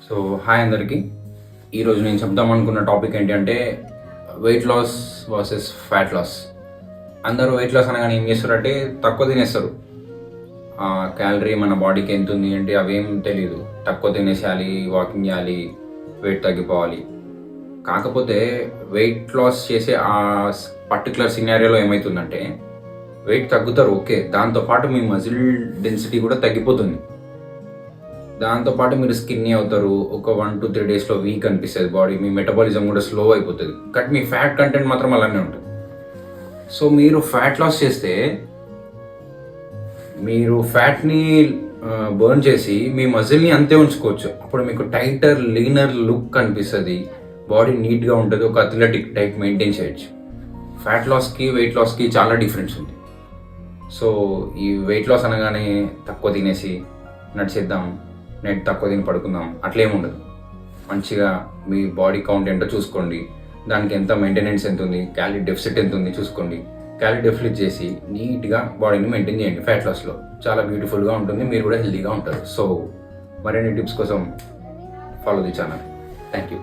So hi అందరికీ. ఈరోజు నేను చెప్దాం అనుకున్న టాపిక్ ఏంటి అంటే weight loss versus fat loss. అందరూ వెయిట్ లాస్ అనగానే ఏం చేస్తారంటే తక్కువ తినేస్తారు. క్యాలరీ మన బాడీకి ఎంత ఉంది అంటే అవేం తెలియదు. తక్కువ తినేసేయాలి, వాకింగ్ చేయాలి, వెయిట్ తగ్గిపోవాలి. కాకపోతే వెయిట్ లాస్ చేసే ఆ పర్టికులర్ సినారియోలో ఏమవుతుందంటే వెయిట్ తగ్గుతారు, ఓకే, దాంతోపాటు మీ మజిల్ డెన్సిటీ కూడా తగ్గిపోతుంది. దాంతోపాటు మీరు స్కిన్నీ అవుతారు. ఒక 1 to 3 డేస్లో వీక్ అనిపిస్తుంది బాడీ, మీ మెటబాలిజం కూడా స్లో అయిపోతుంది. బట్ మీ ఫ్యాట్ కంటెంట్ మాత్రం అలానే ఉంటుంది. సో మీరు ఫ్యాట్ లాస్ చేస్తే మీరు ఫ్యాట్ని బర్న్ చేసి మీ మజిల్ని అంతే ఉంచుకోవచ్చు. అప్పుడు మీకు టైటర్, లీనర్ లుక్ అనిపిస్తుంది, బాడీ నీట్గా ఉంటుంది, ఒక అథ్లెటిక్ టైప్ మెయింటైన్ చేయొచ్చు. ఫ్యాట్ లాస్కి వెయిట్ లాస్కి చాలా డిఫరెన్స్ ఉంది. సో ఈ వెయిట్ లాస్ అనగానే తక్కువ తినేసి నడిచేద్దాం, నైట్ తక్కువ తిని పడుకుందాం అట్లేముండదు. మంచిగా మీ బాడీ కౌంట్ ఏంటో చూసుకోండి, దానికి ఎంత మెయింటెనెన్స్ ఎంత ఉంది, క్యాలరీ డెఫిసిట్ ఎంత ఉంది చూసుకోండి. క్యాలరీ డెఫిసిట్ చేసి నీట్గా బాడీని మెయింటైన్ చేయండి. ఫ్యాట్ లాస్లో చాలా బ్యూటిఫుల్గా ఉంటుంది, మీరు కూడా హెల్తీగా ఉంటారు. సో మరిన్ని టిప్స్ కోసం follow the channel. Thank you.